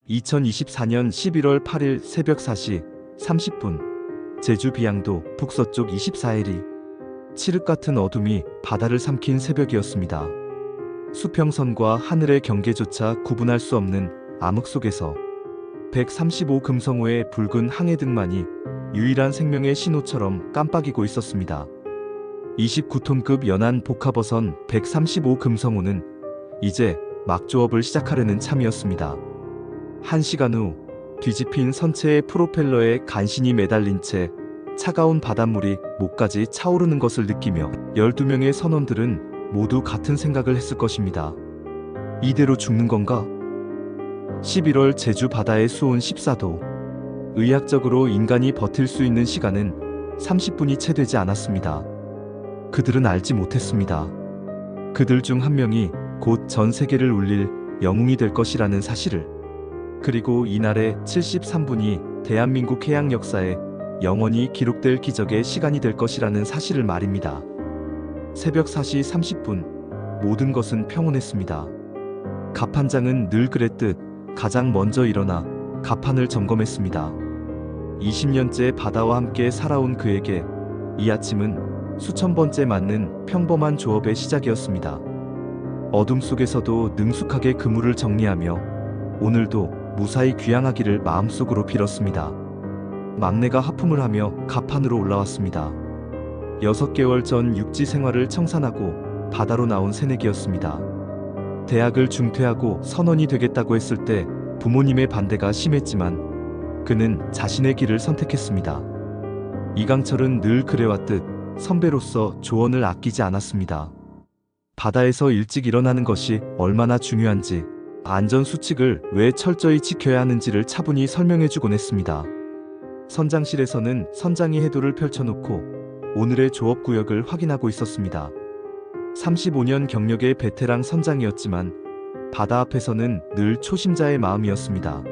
2024년 11월 8일 새벽 4시 30분 제주 비양도 북서쪽 24해리 칠흑 같은 어둠이 바다를 삼킨 새벽이었습니다. 수평선과 하늘의 경계조차 구분할 수 없는 암흑 속에서 135 금성호의 붉은 항해등만이 유일한 생명의 신호처럼 깜빡이고 있었습니다. 29톤급 연안 복합어선 135 금성호는 이제 막조업을 시작하려는 참이었습니다. 1시간 후 뒤집힌 선체의 프로펠러에 간신히 매달린 채 차가운 바닷물이 목까지 차오르는 것을 느끼며 12명의 선원들은 모두 같은 생각을 했을 것입니다. 이대로 죽는 건가? 11월 제주 바다의 수온 14도. 의학적으로 인간이 버틸 수 있는 시간은 30분이 채 되지 않았습니다. 그들은 알지 못했습니다. 그들 중 한 명이 곧 전 세계를 울릴 영웅이 될 것이라는 사실을. 그리고 이날의 73분이 대한민국 해양 역사에 영원히 기록될 기적의 시간이 될 것이라는 사실을 말입니다. 새벽 4시 30분 모든 것은 평온했습니다. 갑판장은 늘 그랬듯 가장 먼저 일어나 갑판을 점검했습니다. 20년째 바다와 함께 살아온 그에게 이 아침은 수천 번째 맞는 평범한 조업의 시작이었습니다. 어둠 속에서도 능숙하게 그물을 정리하며 오늘도 무사히 귀향하기를 마음속으로 빌었습니다. 막내가 하품을 하며 갑판으로 올라왔습니다. 6개월 전 육지 생활을 청산하고 바다로 나온 새내기였습니다. 대학을 중퇴하고 선원이 되겠다고 했을 때 부모님의 반대가 심했지만 그는 자신의 길을 선택했습니다. 이강철은 늘 그래왔듯 선배로서 조언을 아끼지 않았습니다. 바다에서 일찍 일어나는 것이 얼마나 중요한지, 안전수칙을 왜 철저히 지켜야 하는지를 차분히 설명해주곤 했습니다. 선장실에서는 선장이 해도를 펼쳐놓고 오늘의 조업구역을 확인하고 있었습니다. 35년 경력의 베테랑 선장이었지만 바다 앞에서는 늘 초심자의 마음이었습니다.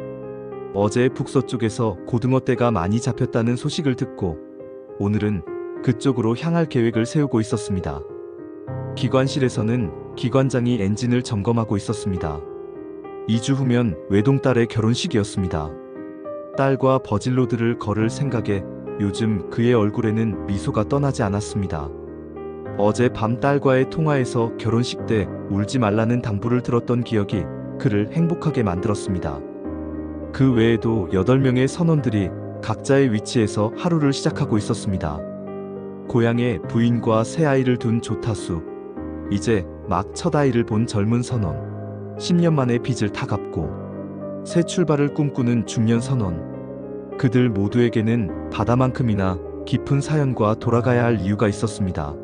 어제 북서쪽에서 고등어떼가 많이 잡혔다는 소식을 듣고 오늘은 그쪽으로 향할 계획을 세우고 있었습니다. 기관실에서는 기관장이 엔진을 점검하고 있었습니다. 2주 후면 외동딸의 결혼식이었습니다. 딸과 버질로드를 걸을 생각에 요즘 그의 얼굴에는 미소가 떠나지 않았습니다. 어제 밤 딸과의 통화에서 결혼식 때 울지 말라는 당부를 들었던 기억이 그를 행복하게 만들었습니다. 그 외에도 8명의 선원들이 각자의 위치에서 하루를 시작하고 있었습니다. 고향에 부인과 새 아이를 둔 조타수, 이제 막 첫 아이를 본 젊은 선원, 10년 만에 빚을 다 갚고 새 출발을 꿈꾸는 중년 선원. 그들 모두에게는 바다만큼이나 깊은 사연과 돌아가야 할 이유가 있었습니다.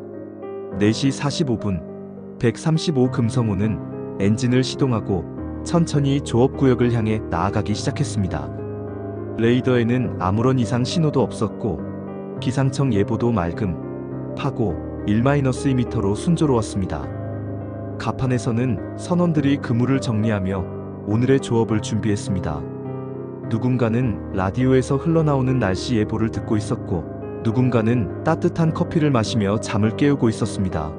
4시 45분 135 금성호는 엔진을 시동하고 천천히 조업구역을 향해 나아가기 시작했습니다. 레이더에는 아무런 이상 신호도 없었고 기상청 예보도 맑음, 파고 1-2m로 순조로웠습니다. 갑판에서는 선원들이 그물을 정리하며 오늘의 조업을 준비했습니다. 누군가는 라디오에서 흘러나오는 날씨 예보를 듣고 있었고 누군가는 따뜻한 커피를 마시며 잠을 깨우고 있었습니다.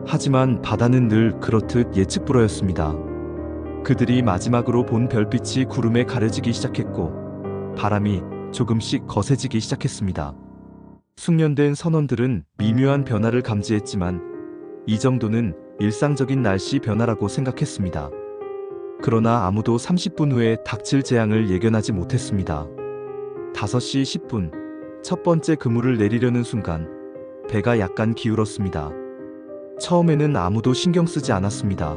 하지만 바다는 늘 그렇듯 예측 불허였습니다. 그들이 마지막으로 본 별빛이 구름에 가려지기 시작했고 바람이 조금씩 거세지기 시작했습니다. 숙련된 선원들은 미묘한 변화를 감지했지만 이 정도는 일상적인 날씨 변화라고 생각했습니다. 그러나 아무도 30분 후에 닥칠 재앙을 예견하지 못했습니다. 5시 10분 첫 번째 그물을 내리려는 순간 배가 약간 기울었습니다. 처음에는 아무도 신경 쓰지 않았습니다.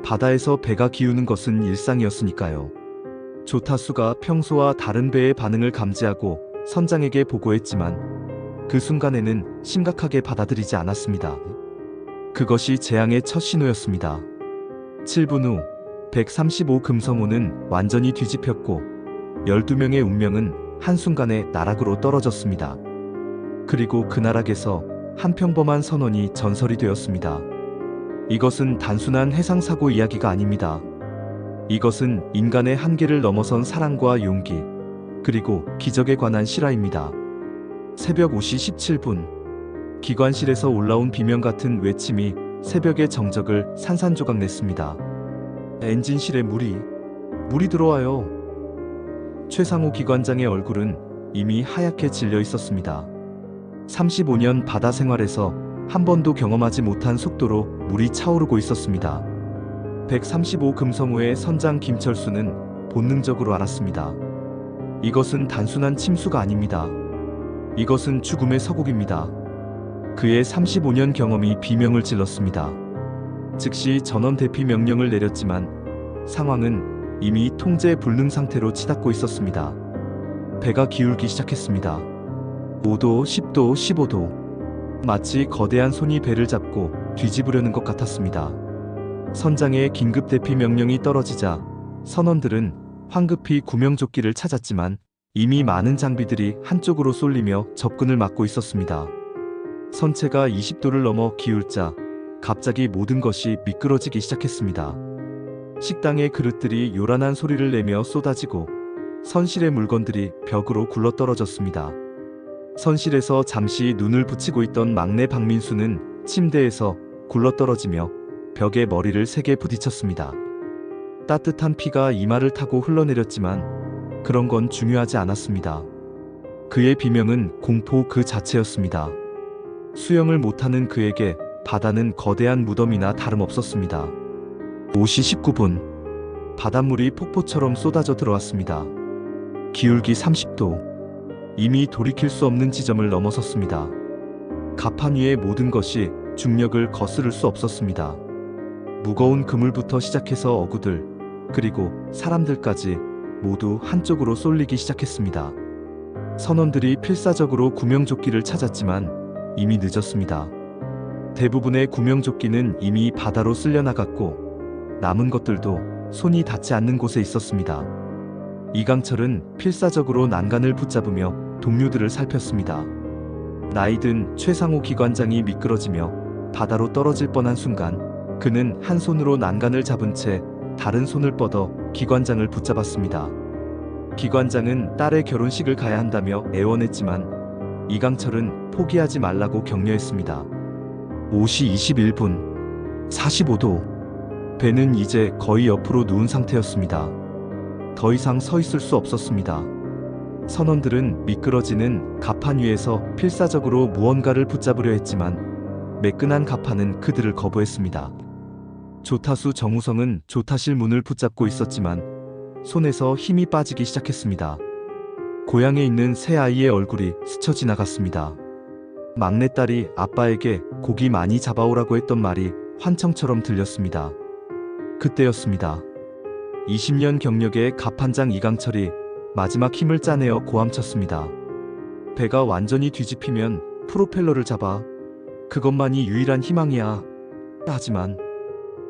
바다에서 배가 기우는 것은 일상이었으니까요. 조타수가 평소와 다른 배의 반응을 감지하고 선장에게 보고했지만 그 순간에는 심각하게 받아들이지 않았습니다. 그것이 재앙의 첫 신호였습니다. 7분 후 135 금성호는 완전히 뒤집혔고 12명의 운명은 한순간에 나락으로 떨어졌습니다. 그리고 그 나락에서 한 평범한 선원이 전설이 되었습니다. 이것은 단순한 해상사고 이야기가 아닙니다. 이것은 인간의 한계를 넘어선 사랑과 용기, 그리고 기적에 관한 실화입니다. 새벽 5시 17분 기관실에서 올라온 비명 같은 외침이 새벽의 정적을 산산조각 냈습니다. 엔진실에 물이 물이 들어와요. 최상호 기관장의 얼굴은 이미 하얗게 질려 있었습니다. 35년 바다 생활에서 한 번도 경험하지 못한 속도로 물이 차오르고 있었습니다. 135 금성호의 선장 김철수는 본능적으로 알았습니다. 이것은 단순한 침수가 아닙니다. 이것은 죽음의 서곡입니다. 그의 35년 경험이 비명을 질렀습니다. 즉시 전원 대피 명령을 내렸지만 상황은 이미 통제 불능 상태로 치닫고 있었습니다. 배가 기울기 시작했습니다. 5도, 10도, 15도. 마치 거대한 손이 배를 잡고 뒤집으려는 것 같았습니다. 선장의 긴급 대피 명령이 떨어지자 선원들은 황급히 구명조끼를 찾았지만 이미 많은 장비들이 한쪽으로 쏠리며 접근을 막고 있었습니다. 선체가 20도를 넘어 기울자 갑자기 모든 것이 미끄러지기 시작했습니다. 식당의 그릇들이 요란한 소리를 내며 쏟아지고 선실의 물건들이 벽으로 굴러떨어졌습니다. 선실에서 잠시 눈을 붙이고 있던 막내 박민수는 침대에서 굴러떨어지며 벽에 머리를 세게 부딪혔습니다. 따뜻한 피가 이마를 타고 흘러내렸지만 그런 건 중요하지 않았습니다. 그의 비명은 공포 그 자체였습니다. 수영을 못하는 그에게 바다는 거대한 무덤이나 다름없었습니다. 5시 19분 바닷물이 폭포처럼 쏟아져 들어왔습니다. 기울기 30도. 이미 돌이킬 수 없는 지점을 넘어섰습니다. 갑판 위의 모든 것이 중력을 거스를 수 없었습니다. 무거운 그물부터 시작해서 어구들, 그리고 사람들까지 모두 한쪽으로 쏠리기 시작했습니다. 선원들이 필사적으로 구명조끼를 찾았지만 이미 늦었습니다. 대부분의 구명조끼는 이미 바다로 쓸려나갔고 남은 것들도 손이 닿지 않는 곳에 있었습니다. 이강철은 필사적으로 난간을 붙잡으며 동료들을 살폈습니다. 나이든 최상호 기관장이 미끄러지며 바다로 떨어질 뻔한 순간 그는 한 손으로 난간을 잡은 채 다른 손을 뻗어 기관장을 붙잡았습니다. 기관장은 딸의 결혼식을 가야 한다며 애원했지만 이강철은 포기하지 말라고 격려했습니다. 5시 21분 45도. 배는 이제 거의 옆으로 누운 상태였습니다. 더 이상 서 있을 수 없었습니다. 선원들은 미끄러지는 갑판 위에서 필사적으로 무언가를 붙잡으려 했지만 매끈한 갑판은 그들을 거부했습니다. 조타수 정우성은 조타실 문을 붙잡고 있었지만 손에서 힘이 빠지기 시작했습니다. 고향에 있는 새 아이의 얼굴이 스쳐 지나갔습니다. 막내딸이 아빠에게 고기 많이 잡아오라고 했던 말이 환청처럼 들렸습니다. 그때였습니다. 20년 경력의 갑판장 이강철이 마지막 힘을 짜내어 고함쳤습니다. 배가 완전히 뒤집히면 프로펠러를 잡아. 그것만이 유일한 희망이야. 하지만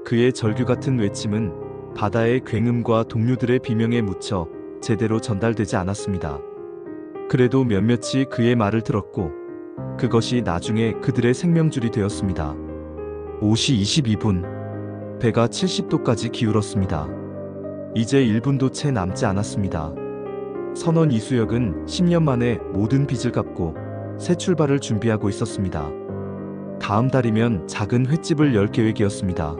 그의 절규 같은 외침은 바다의 굉음과 동료들의 비명에 묻혀 제대로 전달되지 않았습니다. 그래도 몇몇이 그의 말을 들었고 그것이 나중에 그들의 생명줄이 되었습니다. 5시 22분 배가 70도까지 기울었습니다. 이제 1분도 채 남지 않았습니다. 선원 이수혁은 10년 만에 모든 빚을 갚고 새 출발을 준비하고 있었습니다. 다음 달이면 작은 횟집을 열 계획이었습니다.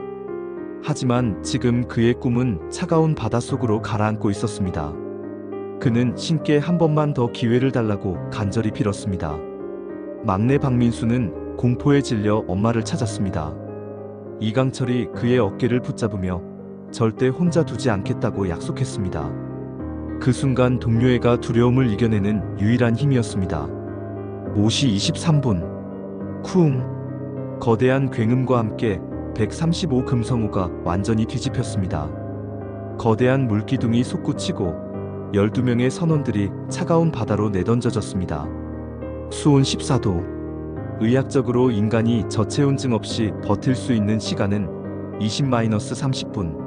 하지만 지금 그의 꿈은 차가운 바닷속으로 가라앉고 있었습니다. 그는 신께 한 번만 더 기회를 달라고 간절히 빌었습니다. 막내 박민수는 공포에 질려 엄마를 찾았습니다. 이강철이 그의 어깨를 붙잡으며 절대 혼자 두지 않겠다고 약속했습니다. 그 순간 동료애가 두려움을 이겨내는 유일한 힘이었습니다. 5시 23분 쿵. 거대한 굉음과 함께 135 금성호가 완전히 뒤집혔습니다. 거대한 물기둥이 솟구치고 12명의 선원들이 차가운 바다로 내던져졌습니다. 수온 14도. 의학적으로 인간이 저체온증 없이 버틸 수 있는 시간은 20-30분.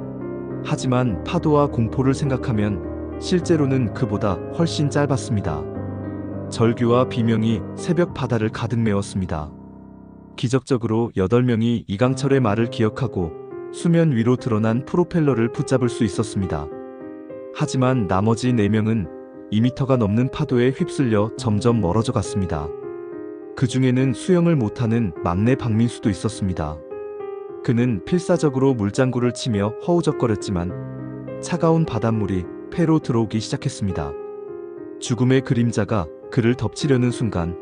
하지만 파도와 공포를 생각하면 실제로는 그보다 훨씬 짧았습니다. 절규와 비명이 새벽 바다를 가득 메웠습니다. 기적적으로 8명이 이강철의 말을 기억하고 수면 위로 드러난 프로펠러를 붙잡을 수 있었습니다. 하지만 나머지 4명은 2미터가 넘는 파도에 휩쓸려 점점 멀어져 갔습니다. 그 중에는 수영을 못하는 막내 박민수도 있었습니다. 그는 필사적으로 물장구를 치며 허우적거렸지만 차가운 바닷물이 폐로 들어오기 시작했습니다. 죽음의 그림자가 그를 덮치려는 순간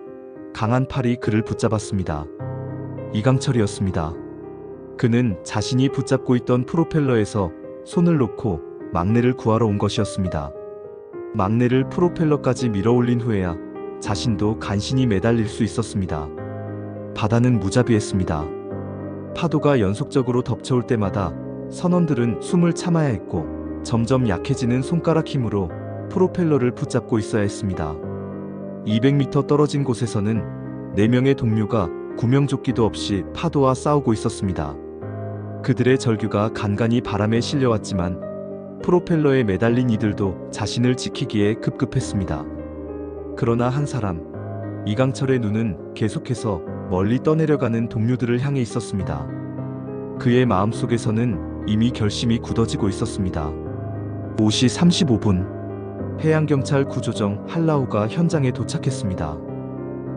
강한 팔이 그를 붙잡았습니다. 이강철이었습니다. 그는 자신이 붙잡고 있던 프로펠러에서 손을 놓고 막내를 구하러 온 것이었습니다. 막내를 프로펠러까지 밀어 올린 후에야 자신도 간신히 매달릴 수 있었습니다. 바다는 무자비했습니다. 파도가 연속적으로 덮쳐올 때마다 선원들은 숨을 참아야 했고 점점 약해지는 손가락 힘으로 프로펠러를 붙잡고 있어야 했습니다. 200m 떨어진 곳에서는 4명의 동료가 구명조끼도 없이 파도와 싸우고 있었습니다. 그들의 절규가 간간히 바람에 실려왔지만 프로펠러에 매달린 이들도 자신을 지키기에 급급했습니다. 그러나 한 사람, 이강철의 눈은 계속해서 멀리 떠내려가는 동료들을 향해 있었습니다. 그의 마음속에서는 이미 결심이 굳어지고 있었습니다. 5시 35분, 해양경찰 구조정 한라우가 현장에 도착했습니다.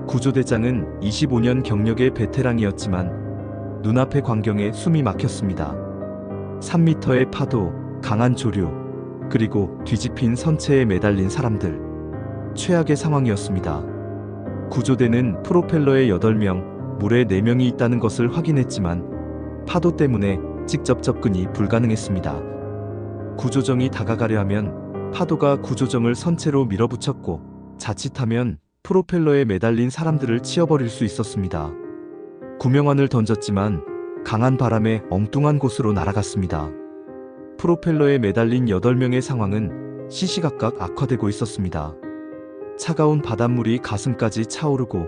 구조대장은 25년 경력의 베테랑이었지만 눈앞의 광경에 숨이 막혔습니다. 3m의 파도, 강한 조류, 그리고 뒤집힌 선체에 매달린 사람들. 최악의 상황이었습니다. 구조대는 프로펠러에 8명, 물에 4명이 있다는 것을 확인했지만 파도 때문에 직접 접근이 불가능했습니다. 구조정이 다가가려 하면 파도가 구조정을 선체로 밀어붙였고 자칫하면 프로펠러에 매달린 사람들을 치어버릴 수 있었습니다. 구명안을 던졌지만 강한 바람에 엉뚱한 곳으로 날아갔습니다. 프로펠러에 매달린 8명의 상황은 시시각각 악화되고 있었습니다. 차가운 바닷물이 가슴까지 차오르고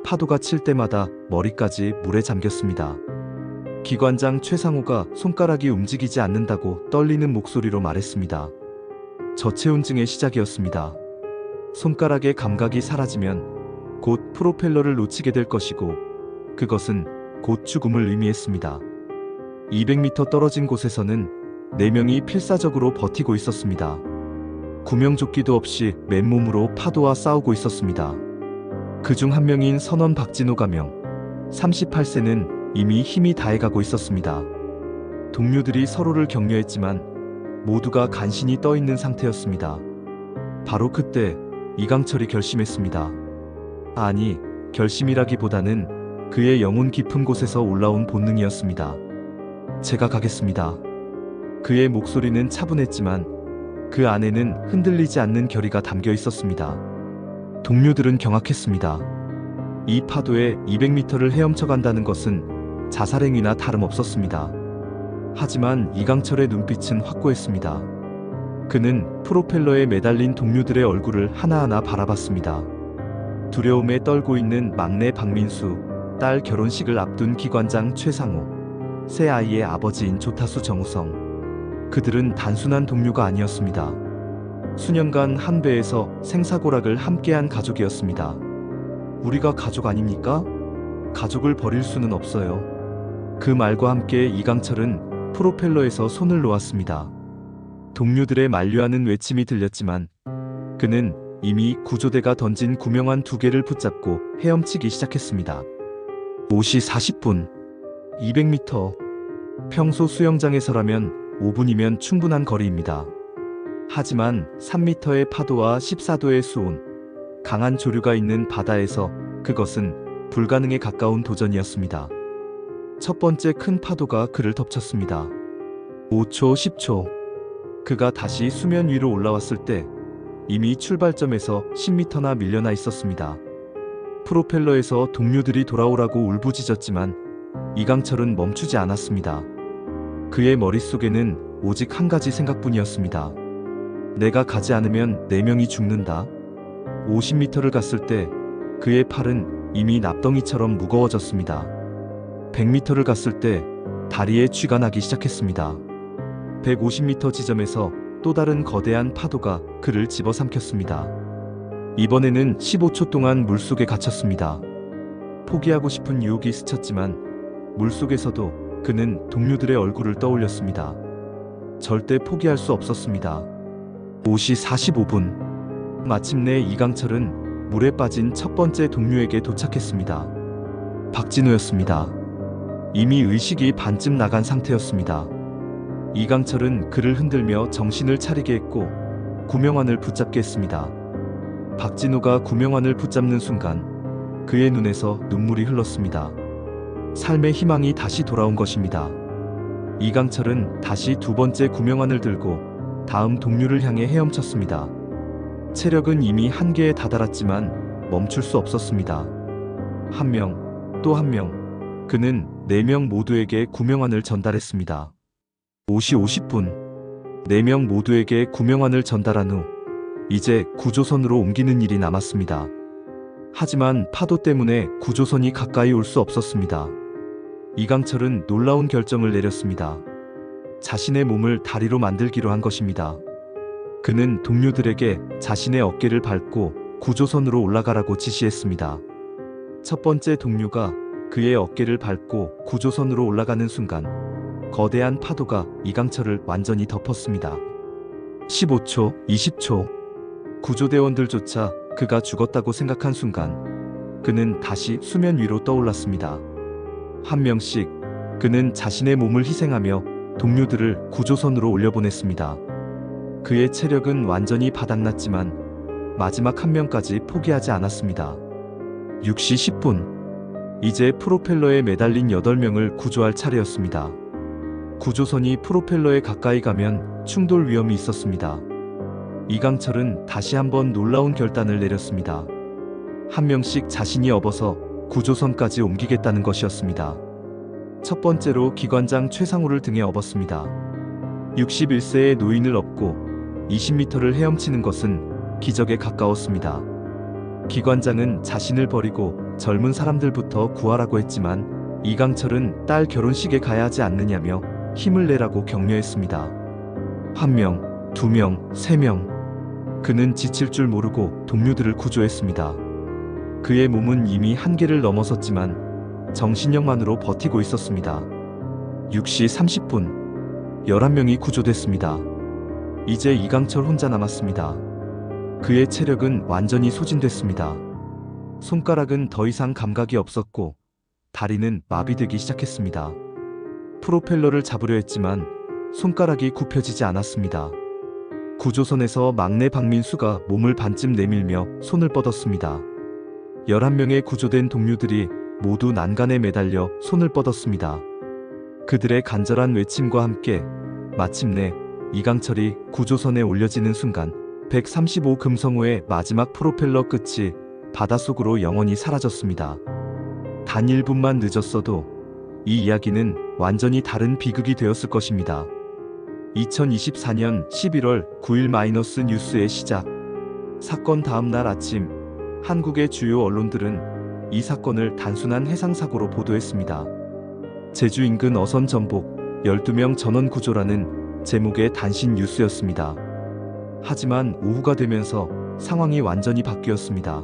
파도가 칠 때마다 머리까지 물에 잠겼습니다. 기관장 최상호가 손가락이 움직이지 않는다고 떨리는 목소리로 말했습니다. 저체온증의 시작이었습니다. 손가락의 감각이 사라지면 곧 프로펠러를 놓치게 될 것이고 그것은 곧 죽음을 의미했습니다. 200m 떨어진 곳에서는 4명이 필사적으로 버티고 있었습니다. 구명조끼도 없이 맨몸으로 파도와 싸우고 있었습니다. 그중 한 명인 선원 박진호 가명 38세는 이미 힘이 다해가고 있었습니다. 동료들이 서로를 격려했지만 모두가 간신히 떠있는 상태였습니다. 바로 그때 이강철이 결심했습니다. 아니, 결심이라기보다는 그의 영혼 깊은 곳에서 올라온 본능이었습니다. 제가 가겠습니다. 그의 목소리는 차분했지만 그 안에는 흔들리지 않는 결의가 담겨 있었습니다. 동료들은 경악했습니다. 이 파도에 200m를 헤엄쳐 간다는 것은 자살행위나 다름없었습니다. 하지만 이강철의 눈빛은 확고했습니다. 그는 프로펠러에 매달린 동료들의 얼굴을 하나하나 바라봤습니다. 두려움에 떨고 있는 막내 박민수, 딸 결혼식을 앞둔 기관장 최상호, 새 아이의 아버지인 조타수 정우성. 그들은 단순한 동료가 아니었습니다. 수년간 한 배에서 생사고락을 함께한 가족이었습니다. 우리가 가족 아닙니까? 가족을 버릴 수는 없어요. 그 말과 함께 이강철은 프로펠러에서 손을 놓았습니다. 동료들의 만류하는 외침이 들렸지만 그는 이미 구조대가 던진 구명안 2개를 붙잡고 헤엄치기 시작했습니다. 5시 40분, 200m. 평소 수영장에서라면 5분이면 충분한 거리입니다. 하지만 3m의 파도와 14도의 수온, 강한 조류가 있는 바다에서 그것은 불가능에 가까운 도전이었습니다. 첫 번째 큰 파도가 그를 덮쳤습니다. 5초, 10초. 그가 다시 수면 위로 올라왔을 때 이미 출발점에서 10m나 밀려나 있었습니다. 프로펠러에서 동료들이 돌아오라고 울부짖었지만 이강철은 멈추지 않았습니다. 그의 머릿속에는 오직 한 가지 생각뿐이었습니다. 내가 가지 않으면 4명이 죽는다. 50m를 갔을 때 그의 팔은 이미 납덩이처럼 무거워졌습니다. 100m를 갔을 때 다리에 쥐가 나기 시작했습니다. 150m 지점에서 또 다른 거대한 파도가 그를 집어삼켰습니다. 이번에는 15초 동안 물속에 갇혔습니다. 포기하고 싶은 유혹이 스쳤지만 물속에서도 그는 동료들의 얼굴을 떠올렸습니다. 절대 포기할 수 없었습니다. 5시 45분. 마침내 이강철은 물에 빠진 첫 번째 동료에게 도착했습니다. 박진호였습니다. 이미 의식이 반쯤 나간 상태였습니다. 이강철은 그를 흔들며 정신을 차리게 했고 구명환을 붙잡게 했습니다. 박진호가 구명환을 붙잡는 순간 그의 눈에서 눈물이 흘렀습니다. 삶의 희망이 다시 돌아온 것입니다. 이강철은 다시 두 번째 구명환을 들고 다음 동료를 향해 헤엄쳤습니다. 체력은 이미 한계에 다다랐지만 멈출 수 없었습니다. 한 명, 또 한 명. 그는 4명 모두에게 구명환을 전달했습니다. 50분. 4명 모두에게 구명환을 전달한 후 이제 구조선으로 옮기는 일이 남았습니다. 하지만 파도 때문에 구조선이 가까이 올 수 없었습니다. 이강철은 놀라운 결정을 내렸습니다. 자신의 몸을 다리로 만들기로 한 것입니다. 그는 동료들에게 자신의 어깨를 밟고 구조선으로 올라가라고 지시했습니다. 첫 번째 동료가 그의 어깨를 밟고 구조선으로 올라가는 순간 거대한 파도가 이강철을 완전히 덮었습니다. 15초, 20초. 구조대원들조차 그가 죽었다고 생각한 순간 그는 다시 수면 위로 떠올랐습니다. 한 명씩 그는 자신의 몸을 희생하며 동료들을 구조선으로 올려보냈습니다. 그의 체력은 완전히 바닥났지만 마지막 한 명까지 포기하지 않았습니다. 6시 10분. 이제 프로펠러에 매달린 8명을 구조할 차례였습니다. 구조선이 프로펠러에 가까이 가면 충돌 위험이 있었습니다. 이강철은 다시 한번 놀라운 결단을 내렸습니다. 한 명씩 자신이 업어서 구조선까지 옮기겠다는 것이었습니다. 첫 번째로 기관장 최상호를 등에 업었습니다. 61세의 노인을 업고 20m를 헤엄치는 것은 기적에 가까웠습니다. 기관장은 자신을 버리고 젊은 사람들부터 구하라고 했지만 이강철은 딸 결혼식에 가야 하지 않느냐며 힘을 내라고 격려했습니다. 1명, 2명, 3명. 그는 지칠 줄 모르고 동료들을 구조했습니다. 그의 몸은 이미 한계를 넘어섰지만 정신력만으로 버티고 있었습니다. 6시 30분. 11명이 구조됐습니다. 이제 이강철 혼자 남았습니다. 그의 체력은 완전히 소진됐습니다. 손가락은 더 이상 감각이 없었고 다리는 마비되기 시작했습니다. 프로펠러를 잡으려 했지만 손가락이 굽혀지지 않았습니다. 구조선에서 막내 박민수가 몸을 반쯤 내밀며 손을 뻗었습니다. 11명의 구조된 동료들이 모두 난간에 매달려 손을 뻗었습니다. 그들의 간절한 외침과 함께 마침내 이강철이 구조선에 올려지는 순간 135 금성호의 마지막 프로펠러 끝이 바닷속으로 영원히 사라졌습니다. 단 1분만 늦었어도 이 이야기는 완전히 다른 비극이 되었을 것입니다. 2024년 11월 9일 마이너스 뉴스의 시작. 사건 다음 날 아침 한국의 주요 언론들은 이 사건을 단순한 해상사고로 보도했습니다. 제주 인근 어선 전복 12명 전원 구조라는 제목의 단신 뉴스였습니다. 하지만 오후가 되면서 상황이 완전히 바뀌었습니다.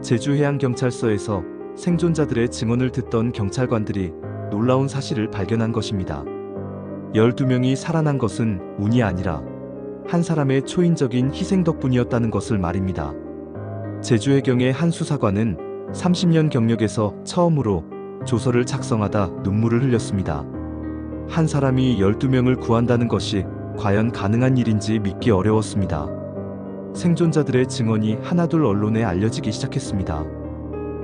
제주해양경찰서에서 생존자들의 증언을 듣던 경찰관들이 놀라운 사실을 발견한 것입니다. 12명이 살아난 것은 운이 아니라 한 사람의 초인적인 희생 덕분이었다는 것을 말입니다. 제주해경의 한 수사관은 30년 경력에서 처음으로 조서를 작성하다 눈물을 흘렸습니다. 한 사람이 12명을 구한다는 것이 과연 가능한 일인지 믿기 어려웠습니다. 생존자들의 증언이 하나둘 언론에 알려지기 시작했습니다.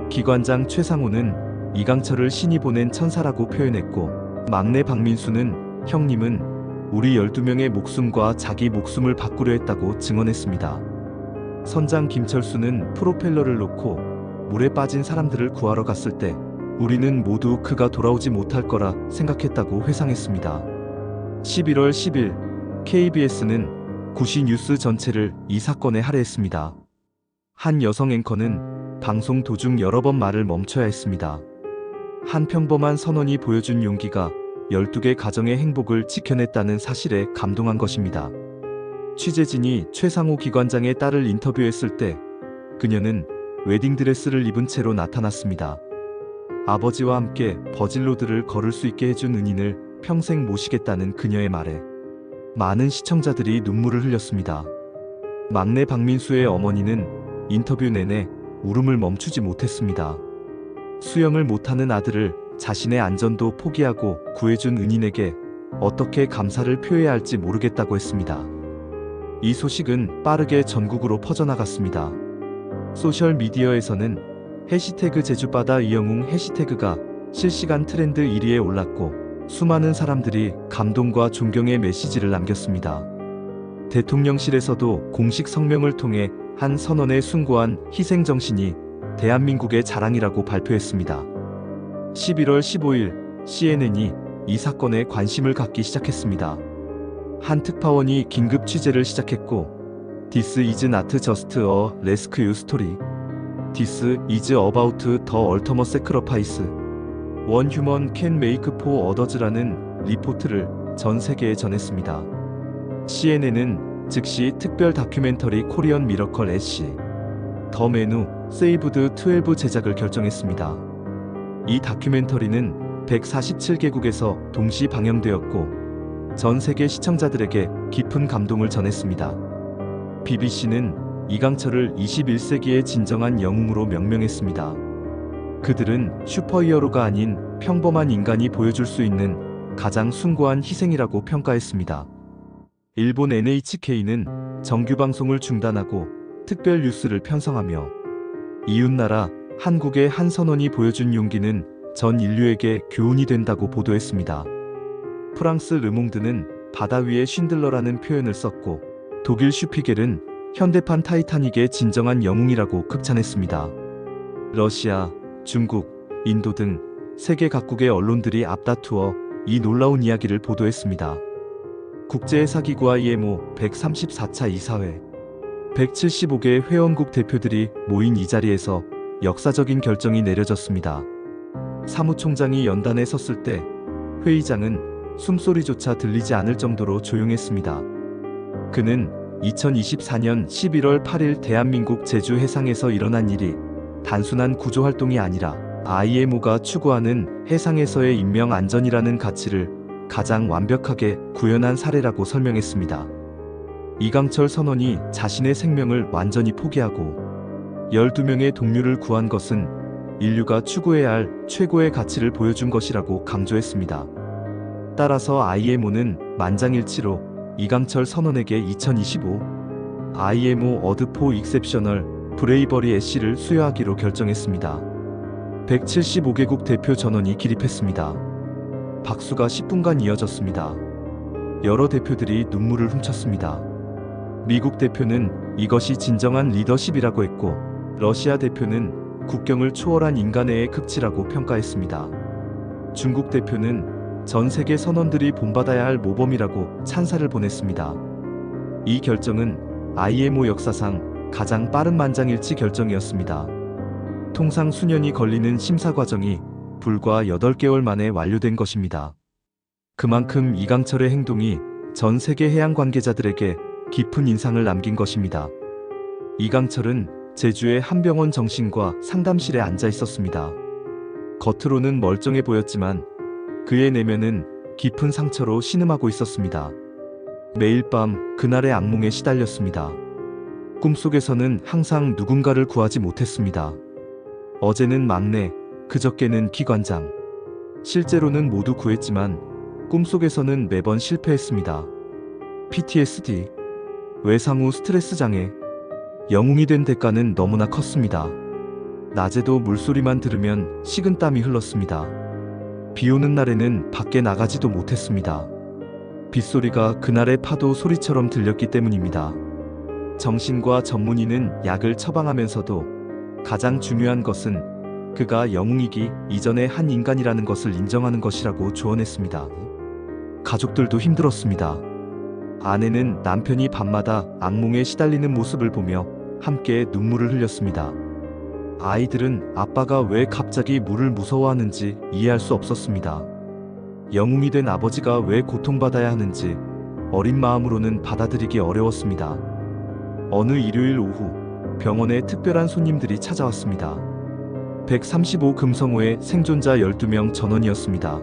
기관장 최상호는 이강철을 신이 보낸 천사라고 표현했고 막내 박민수는 형님은 우리 12명의 목숨과 자기 목숨을 바꾸려 했다고 증언했습니다. 선장 김철수는 프로펠러를 놓고 물에 빠진 사람들을 구하러 갔을 때 우리는 모두 그가 돌아오지 못할 거라 생각했다고 회상했습니다. 11월 10일 KBS는 구시 뉴스 전체를 이 사건에 할애했습니다. 한 여성 앵커는 방송 도중 여러 번 말을 멈춰야 했습니다. 한 평범한 선원이 보여준 용기가 12개 가정의 행복을 지켜냈다는 사실에 감동한 것입니다. 취재진이 최상호 기관장의 딸을 인터뷰했을 때 그녀는 웨딩드레스를 입은 채로 나타났습니다. 아버지와 함께 버질로드를 걸을 수 있게 해준 은인을 평생 모시겠다는 그녀의 말에 많은 시청자들이 눈물을 흘렸습니다. 막내 박민수의 어머니는 인터뷰 내내 울음을 멈추지 못했습니다. 수영을 못하는 아들을 자신의 안전도 포기하고 구해준 은인에게 어떻게 감사를 표해야 할지 모르겠다고 했습니다. 이 소식은 빠르게 전국으로 퍼져나갔습니다. 소셜미디어에서는 해시태그 제주바다 이영웅 해시태그가 실시간 트렌드 1위에 올랐고 수많은 사람들이 감동과 존경의 메시지를 남겼습니다. 대통령실에서도 공식 성명을 통해 한 선원의 숭고한 희생정신이 대한민국의 자랑이라고 발표했습니다. 11월 15일 CNN이 이 사건에 관심을 갖기 시작했습니다. 한 특파원이 긴급 취재를 시작했고 This is not just a rescue story. This is about the ultimate sacrifice. One human can make for others라는 리포트를 전 세계에 전했습니다. CNN은 즉시 특별 다큐멘터리 코리안 미러컬 애쉬 더 맨 후 세이브드 12 제작을 결정했습니다. 이 다큐멘터리는 147개국에서 동시 방영되었고 전 세계 시청자들에게 깊은 감동을 전했습니다. BBC는 이강철을 21세기의 진정한 영웅으로 명명했습니다. 그들은 슈퍼히어로가 아닌 평범한 인간이 보여줄 수 있는 가장 숭고한 희생이라고 평가했습니다. 일본 NHK는 정규방송을 중단하고 특별 뉴스를 편성하며 이웃나라 한국의 한 선원이 보여준 용기는 전 인류에게 교훈이 된다고 보도했습니다. 프랑스 르몽드는 바다 위의 쉰들러라는 표현을 썼고 독일 슈피겔은 현대판 타이타닉의 진정한 영웅이라고 극찬했습니다. 러시아, 중국, 인도 등 세계 각국의 언론들이 앞다투어 이 놀라운 이야기를 보도했습니다. 국제해사기구 IMO 134차 이사회 175개 회원국 대표들이 모인 이 자리에서 역사적인 결정이 내려졌습니다. 사무총장이 연단에 섰을 때 회의장은 숨소리조차 들리지 않을 정도로 조용했습니다. 그는 2024년 11월 8일 대한민국 제주 해상에서 일어난 일이 단순한 구조활동이 아니라 IMO가 추구하는 해상에서의 인명 안전이라는 가치를 가장 완벽하게 구현한 사례라고 설명했습니다. 이강철 선원이 자신의 생명을 완전히 포기하고 12명의 동료를 구한 것은 인류가 추구해야 할 최고의 가치를 보여준 것이라고 강조했습니다. 따라서 IMO는 만장일치로 이강철 선원에게 2025 IMO 어드 포 익셉셔널 브레이버리 애쉬를 수여하기로 결정했습니다. 175개국 대표 전원이 기립했습니다. 박수가 10분간 이어졌습니다. 여러 대표들이 눈물을 훔쳤습니다. 미국 대표는 이것이 진정한 리더십이라고 했고 러시아 대표는 국경을 초월한 인간애의 극치라고 평가했습니다. 중국 대표는 전 세계 선원들이 본받아야 할 모범이라고 찬사를 보냈습니다. 이 결정은 IMO 역사상 가장 빠른 만장일치 결정이었습니다. 통상 수년이 걸리는 심사 과정이 불과 8개월 만에 완료된 것입니다. 그만큼 이강철의 행동이 전 세계 해양 관계자들에게 깊은 인상을 남긴 것입니다. 이강철은 제주의 한 병원 정신과 상담실에 앉아 있었습니다. 겉으로는 멀쩡해 보였지만 그의 내면은 깊은 상처로 신음하고 있었습니다. 매일 밤 그날의 악몽에 시달렸습니다. 꿈속에서는 항상 누군가를 구하지 못했습니다. 어제는 막내, 그저께는 기관장. 실제로는 모두 구했지만 꿈속에서는 매번 실패했습니다. PTSD, 외상 후 스트레스 장애. 영웅이 된 대가는 너무나 컸습니다. 낮에도 물소리만 들으면 식은땀이 흘렀습니다. 비 오는 날에는 밖에 나가지도 못했습니다. 빗소리가 그날의 파도 소리처럼 들렸기 때문입니다. 정신과 전문의는 약을 처방하면서도 가장 중요한 것은 그가 영웅이기 이전의 한 인간이라는 것을 인정하는 것이라고 조언했습니다. 가족들도 힘들었습니다. 아내는 남편이 밤마다 악몽에 시달리는 모습을 보며 함께 눈물을 흘렸습니다. 아이들은 아빠가 왜 갑자기 물을 무서워하는지 이해할 수 없었습니다. 영웅이 된 아버지가 왜 고통받아야 하는지 어린 마음으로는 받아들이기 어려웠습니다. 어느 일요일 오후 병원에 특별한 손님들이 찾아왔습니다. 135 금성호의 생존자 12명 전원이었습니다.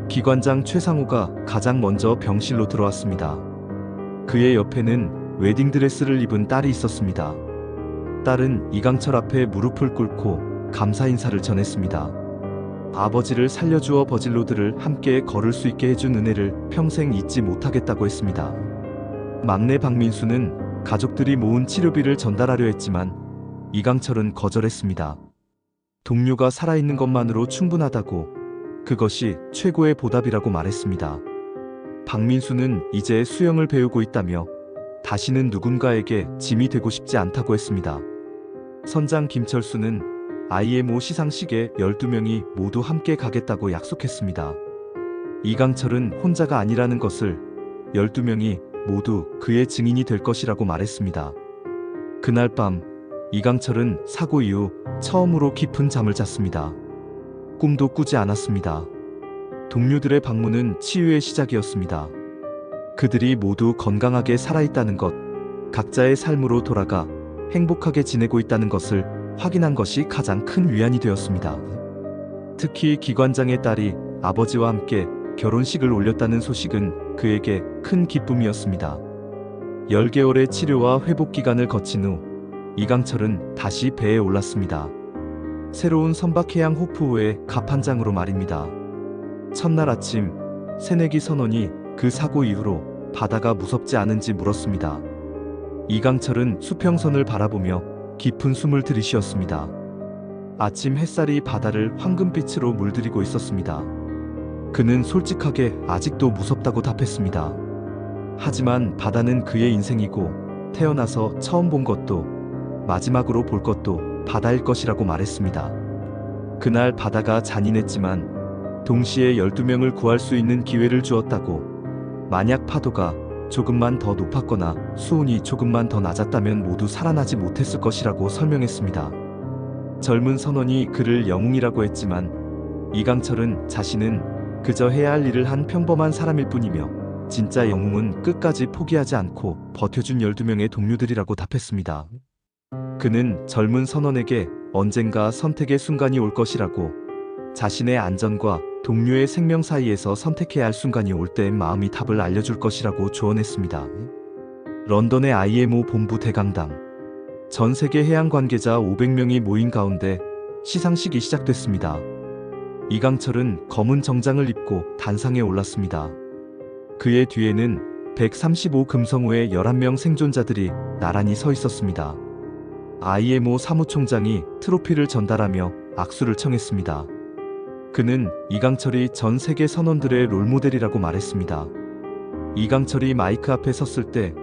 기관장 최상호가 가장 먼저 병실로 들어왔습니다. 그의 옆에는 웨딩드레스를 입은 딸이 있었습니다. 딸은 이강철 앞에 무릎을 꿇고 감사 인사를 전했습니다. 아버지를 살려주어 버질로드를 함께 걸을 수 있게 해준 은혜를 평생 잊지 못하겠다고 했습니다. 막내 박민수는 가족들이 모은 치료비를 전달하려 했지만 이강철은 거절했습니다. 동료가 살아있는 것만으로 충분하다고, 그것이 최고의 보답이라고 말했습니다. 박민수는 이제 수영을 배우고 있다며 다시는 누군가에게 짐이 되고 싶지 않다고 했습니다. 선장 김철수는 IMO 시상식에 12명이 모두 함께 가겠다고 약속했습니다. 이강철은 혼자가 아니라는 것을 12명이 모두 그의 증인이 될 것이라고 말했습니다. 그날 밤 이강철은 사고 이후 처음으로 깊은 잠을 잤습니다. 꿈도 꾸지 않았습니다. 동료들의 방문은 치유의 시작이었습니다. 그들이 모두 건강하게 살아있다는 것, 각자의 삶으로 돌아가 행복하게 지내고 있다는 것을 확인한 것이 가장 큰 위안이 되었습니다. 특히 기관장의 딸이 아버지와 함께 결혼식을 올렸다는 소식은 그에게 큰 기쁨이었습니다. 10개월의 치료와 회복 기간을 거친 후 이강철은 다시 배에 올랐습니다. 새로운 선박해양 호프호의 갑판장으로 말입니다. 첫날 아침 새내기 선원이 그 사고 이후로 바다가 무섭지 않은지 물었습니다. 이강철은 수평선을 바라보며 깊은 숨을 들이쉬었습니다. 아침 햇살이 바다를 황금빛으로 물들이고 있었습니다. 그는 솔직하게 아직도 무섭다고 답했습니다. 하지만 바다는 그의 인생이고 태어나서 처음 본 것도 마지막으로 볼 것도 바다일 것이라고 말했습니다. 그날 바다가 잔인했지만 동시에 12명을 구할 수 있는 기회를 주었다고, 만약 파도가 조금만 더 높았거나 수온이 조금만 더 낮았다면 모두 살아나지 못했을 것이라고 설명했습니다. 젊은 선원이 그를 영웅이라고 했지만 이강철은 자신은 그저 해야 할 일을 한 평범한 사람일 뿐이며 진짜 영웅은 끝까지 포기하지 않고 버텨준 12명의 동료들이라고 답했습니다. 그는 젊은 선원에게 언젠가 선택의 순간이 올 것이라고, 자신의 안전과 동료의 생명 사이에서 선택해야 할 순간이 올 때 마음이 답을 알려줄 것이라고 조언했습니다. 런던의 IMO 본부 대강당. 전 세계 해양 관계자 500명이 모인 가운데 시상식이 시작됐습니다. 이강철은 검은 정장을 입고 단상에 올랐습니다. 그의 뒤에는 135 금성호의 11명 생존자들이 나란히 서 있었습니다. IMO 사무총장이 트로피를 전달하며 악수를 청했습니다. 그는 이강철이 전 세계 선원들의 롤모델이라고 말했습니다. 이강철이 마이크 앞에 섰을 때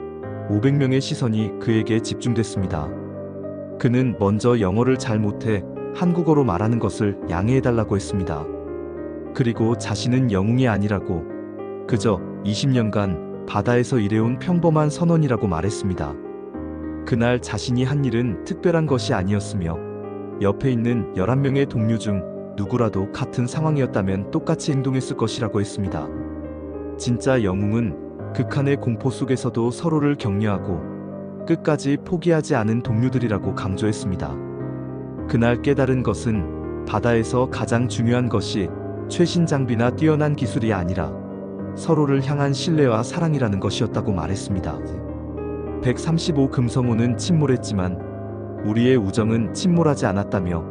500명의 시선이 그에게 집중됐습니다. 그는 먼저 영어를 잘 못해 한국어로 말하는 것을 양해해달라고 했습니다. 그리고 자신은 영웅이 아니라고, 그저 20년간 바다에서 일해온 평범한 선원이라고 말했습니다. 그날 자신이 한 일은 특별한 것이 아니었으며 옆에 있는 11명의 동료 중 누구라도 같은 상황이었다면 똑같이 행동했을 것이라고 했습니다. 진짜 영웅은 극한의 공포 속에서도 서로를 격려하고 끝까지 포기하지 않은 동료들이라고 강조했습니다. 그날 깨달은 것은 바다에서 가장 중요한 것이 최신 장비나 뛰어난 기술이 아니라 서로를 향한 신뢰와 사랑이라는 것이었다고 말했습니다. 135 금성호는 침몰했지만 우리의 우정은 침몰하지 않았다며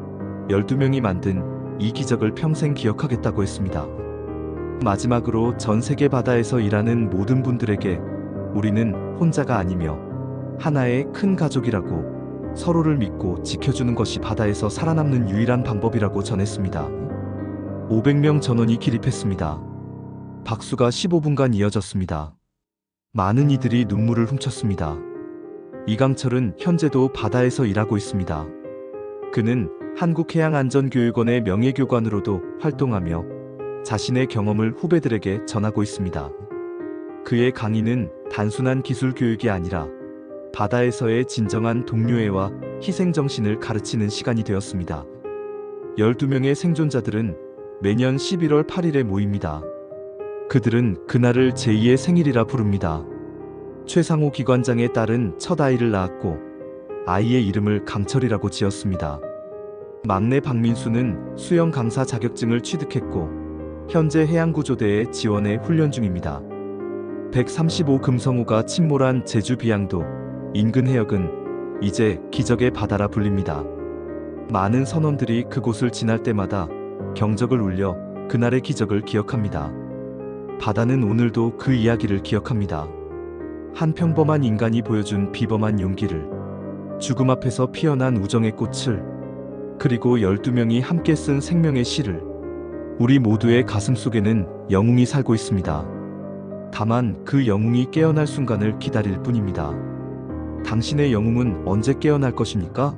12명이 만든 이 기적을 평생 기억하겠다고 했습니다. 마지막으로 전 세계 바다에서 일하는 모든 분들에게 우리는 혼자가 아니며 하나의 큰 가족이라고, 서로를 믿고 지켜주는 것이 바다에서 살아남는 유일한 방법이라고 전했습니다. 500명 전원이 기립했습니다. 박수가 15분간 이어졌습니다. 많은 이들이 눈물을 훔쳤습니다. 이강철은 현재도 바다에서 일하고 있습니다. 그는 한국해양안전교육원의 명예교관으로도 활동하며 자신의 경험을 후배들에게 전하고 있습니다. 그의 강의는 단순한 기술 교육이 아니라 바다에서의 진정한 동료애와 희생정신을 가르치는 시간이 되었습니다. 12명의 생존자들은 매년 11월 8일에 모입니다. 그들은 그날을 제2의 생일이라 부릅니다. 최상호 기관장의 딸은 첫 아이를 낳았고 아이의 이름을 강철이라고 지었습니다. 막내 박민수는 수영 강사 자격증을 취득했고 현재 해양구조대에 지원해 훈련 중입니다. 135 금성호가 침몰한 제주 비양도 인근 해역은 이제 기적의 바다라 불립니다. 많은 선원들이 그곳을 지날 때마다 경적을 울려 그날의 기적을 기억합니다. 바다는 오늘도 그 이야기를 기억합니다. 한 평범한 인간이 보여준 비범한 용기를, 죽음 앞에서 피어난 우정의 꽃을, 그리고 12명이 함께 쓴 생명의 시를. 우리 모두의 가슴 속에는 영웅이 살고 있습니다. 다만 그 영웅이 깨어날 순간을 기다릴 뿐입니다. 당신의 영웅은 언제 깨어날 것입니까?